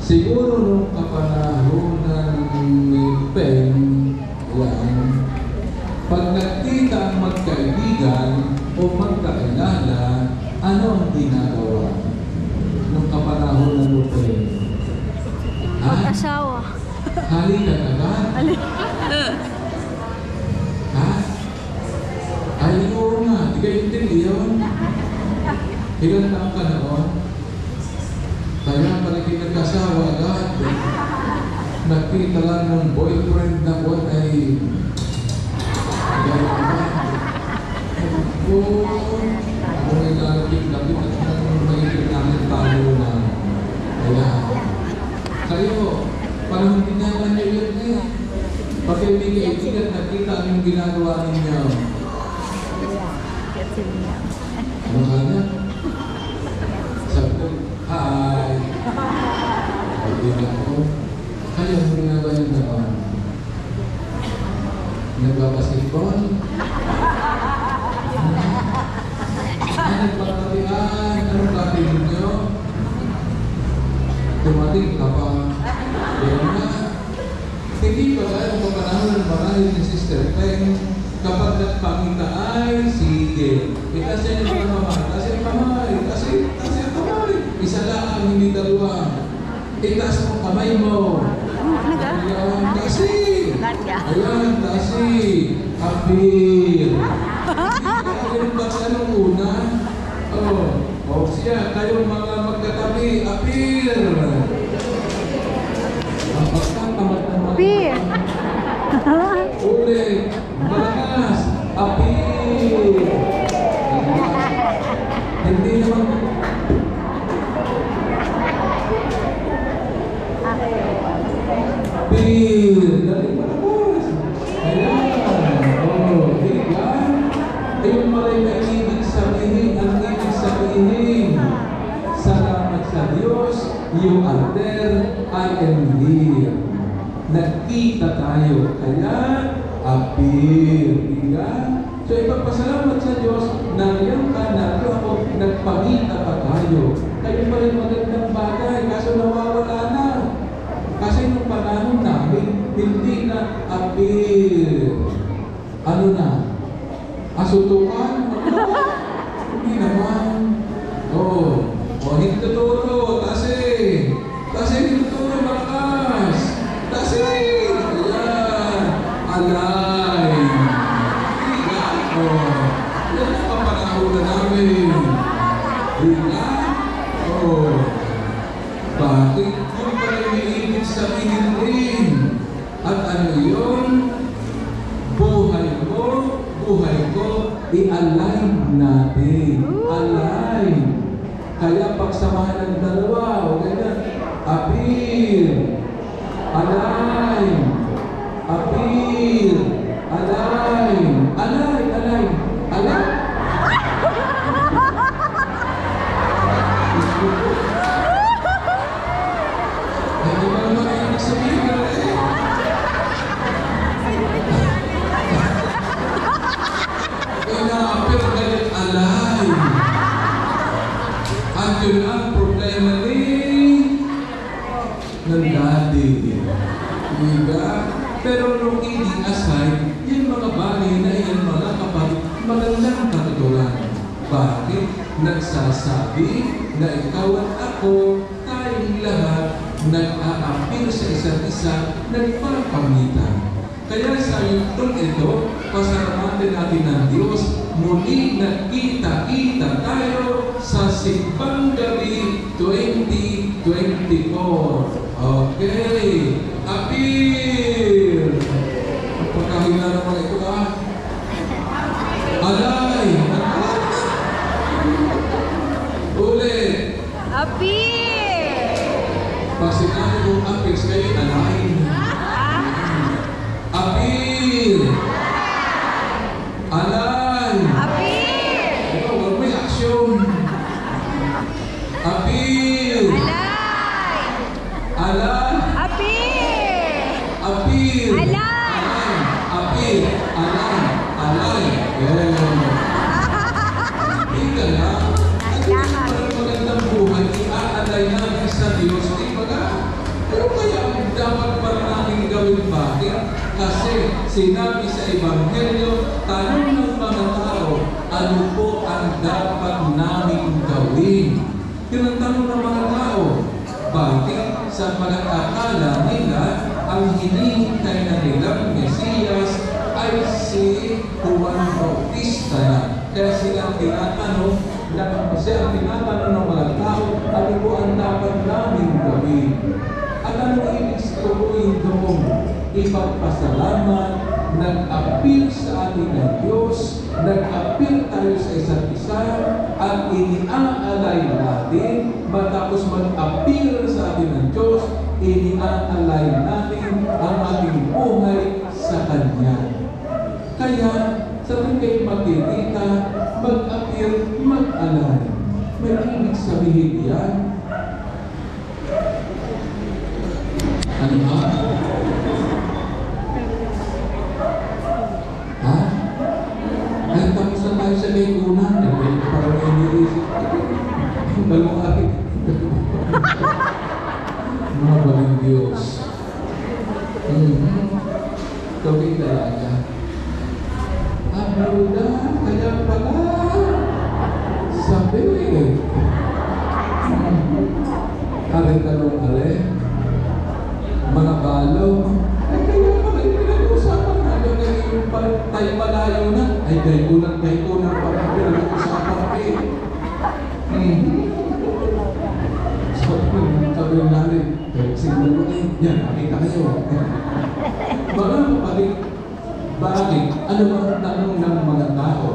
Siguro nung kapanahonan ni Pen, yan, pag nagkita ang magkaibigan o magkailala, ano ang ginagawa nung kapanahonan ni Pen? Mag-asawa. Halikan agad? Ha? Ay, oo nga. Di kayo hindi yun. Ilan taong ka noon? Kaya pala kinag-asawa agad. Nakita lang ng boyfriend na ko ay ako ay lalapit-lapit at may namin talo na. Kaya, kayo, parang hindi naman nyo yun eh. Pag kayo may kaibigan, nakita ang ginagawa ninyo. Ano kanya? Sabi ko, hi! Kaibigan ko. Kaya mo ginagawa yun naman. Nagbabasketball? Nagpagtabihan? Anong katigin nyo? Dumating ka pa. Yan na. Hindi pa tayo papanahon ng marahil ni Sister Peng. Kapag nagpakita ay, sige. Itaas yan yung kamay. Itaas yung kamay. Itaas yung kamay. Isa lang, hindi dalawa. Itaas mo kamay mo. Ayan, kasi. Ayan, kasi. Apir. Kaya ba ka nung una? Oh, siya, kayong mga magkatabi. Apir. Apir. Ulit. Malakas. Apir. Hindi naman. Apir. Dali malakas. Ayan. Oh, diba? Ayun pala yung ibig sabihin. Ang ibig sabihin. Salamat sa Diyos. You are there. I am here. Nagkita tayo. Kaya, apir. Diba? So, ipagpasalamat sa Diyos na yan ka na ako, nagpagita pa tayo. Kayo pa rin magandang bagay, kaso nawawala na. Kasi nung panahon namin, hindi na apir. Ano na? Asutukan? Hindi naman. Hindi tuturo. Kasi hindi tuturo malakas. Kasi, ayan, alay. Yan ang kapanahon na namin. Diba? Bakit? Yung pala may ibig sabihin rin. At ano yun? Buhay mo, buhay ko, i-align natin. Align. Kaya pagsamahan ng dalawa, o ganyan, apir. Align. Apir. Align. Align. Align. Align. Hindi ba naman ang ibig sabihin na rin? Ina-apir galit align. At yun ang problema ng daddy. Diba? Pero nung i-assign, yung mga bagay na yan mga kapatid, magandang katuturan. Bakit? Nagsasabi na ikaw at ako, tayong lahat, nag-aapir sa isa't isa, nagpapagitan. Kaya sa yun ito, pasalamatan natin ng Diyos, muli nagkita-kita tayo sa Simbang Gabi 2024. Okay. Apir! Pagkahina naman ito ka. Alay! Ulit! Apir! Pag sinabi mo apir, kayo alay. Apir! Alay! Apir! Ito, wag may aksyon. Apir! Alay! Apir! Apir! Alay! Apir! Alay! Alay! Yan. Hindi ka lang. At magandang buhay, i-aalay natin sa Diyos. Di ba ka? sinabi sa Ebanghelyo, tanong ng mga tao, ano po ang dapat namin gawin? Yun ang tanong ng mga tao. Bakit sa pag-akala nila, ang hinihintay na nilang Mesiyas ay si Juan Bautista na. Kaya sila tinatanong, ng mga tao, ano po ang dapat namin gawin? At ano ibig sabihin doon? Ipagpasalamat, nag-appeal sa atin ng Diyos, nag-appeal tayo sa isa't isa, at iniaalay natin, matapos mag-appeal sa atin ng Diyos, iniaalay natin ang ating buhay sa Kanya. Kaya, sa tuwing kayo magkikita, mag-appeal, mag-alay. May ibig sabihin yan. Ano ba? Ha? Ay, tapos na tayo sa legunan. Parang may nilisip. Balong akin. Mga baling Diyos. Kawin talaga. Abuda, kaya pala. Sabi eh. Talong ale. Mga balo. Ay, kaya pala yung pinag-uusapan natin yung tayo malayo na. Ay, kayo kulang parang pinag-uusapan eh. Sabi yung natin, sinulo ko eh. Yan, nakita kayo. Mga kapatid, bakit? Ano ba ang tanong ng mga tao?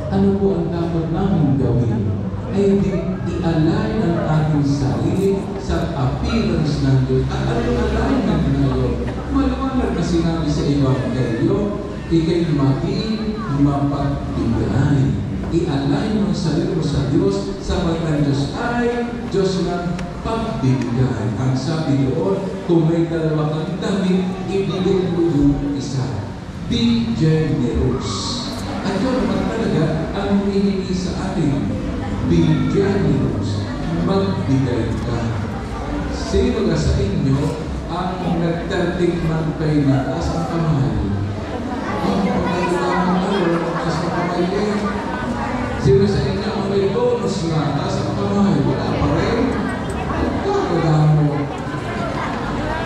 Ano po ang dapat namin gawin? Ay i-align ang ating sarili sa appearance ng Diyos. At ano yung alignment na yun? Malumanag na sinabi sa Ebanghelyo, ikay maging mapagbigay. I-align mo ang sarili mo sa Diyos, sa mga Diyos ay Diyos ng pagbigay. Ang sabi doon, kung may dalawa kang damit, ibigay mo yung isa. Be generous. At yun naman talaga ang hinihingi sa atin. Be generous. Magbigay ka. Sino na sa inyo ang nag-13 month pay na taas ang kamay? Ang pagkailangan tayo, taas ang kamay din. Sino sa inyo ang may bonus na taas ang kamay? Wala pa rin. Pagkakalaan mo.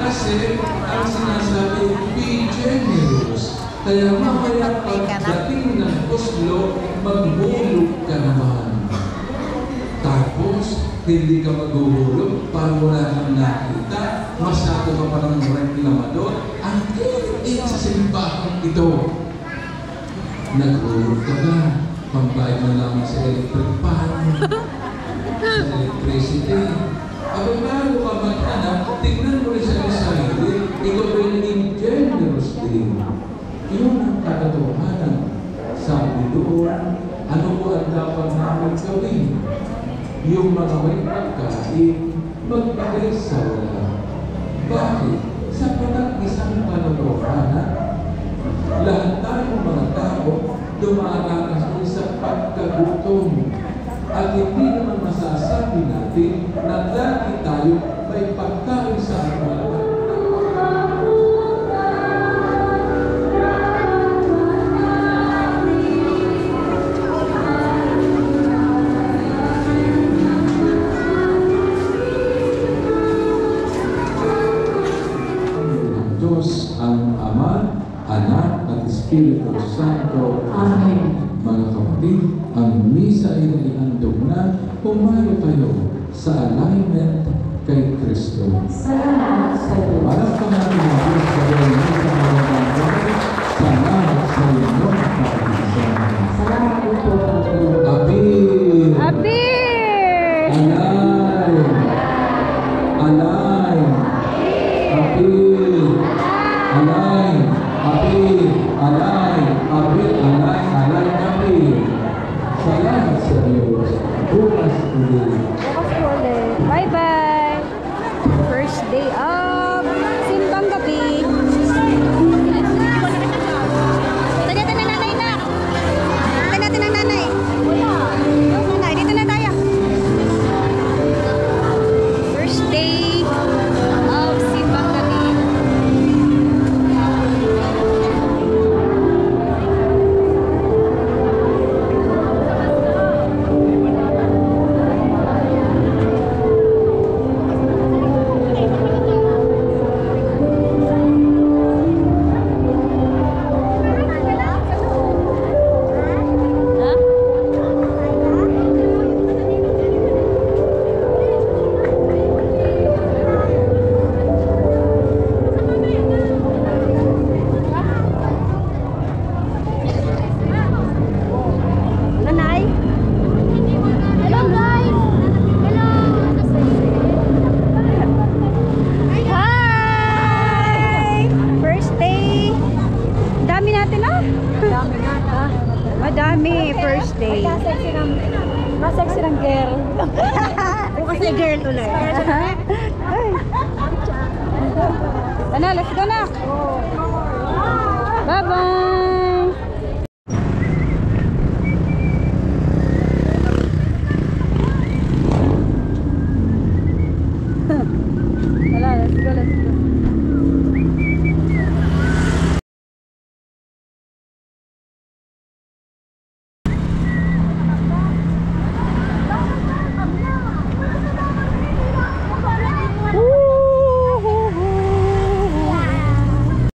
Kasi ang sinasabi, be generous. Kaya mamaya pagdating ng Oslo, maghulog ka naman. Tapos, hindi ka maghuhulog para wala kang nakita. Masyado ka pa ng reklamador. Ang kilit sa simbahan ito. Naghulog ka na. Pambayad mo naman sa electric pan, sa electricity. Abang bago ka mag-anak, tignan mo rin sa sarili, ikaw rin naging generous din. Yun ang katotohanan. Sabi doon, ano po ang dapat namin gawin? Yung mga may pagkain, magbigay sa wala. Bakit? Sa isang katotohanan, lahat tayong mga tao dumaranas sa pagkagutom. At hindi naman masasabi natin na dati tayo may pagkain sa atin. Diyos ang Ama, Anak at Espiritu Santo. Amen. Mga kapatid, ang misa ay naihandog na. Pumayo tayo sa alignment kay Kristo. Salamat sa Diyos. Parang natin ang Diyos sa mga mga bagay. Salamat sa inyong kapatisan. Salamat po. Apil! Apil! Alay! Alay! Apil! Alay! Apil! Alay! Apil! Alay! Alay! Apil! Salamat sa Diyos. Bukas ulit. Bye-bye! First day of Simbang Gabi. Ito natin ang nanay na. Ito natin ang nanay. Nanay, dito na tayo. First day of Simbang Gabi. Napaka-sexy ng girl. Bukas na girl ulit. Ano, let's go na. Bye-bye. Wala, let's go, let's go.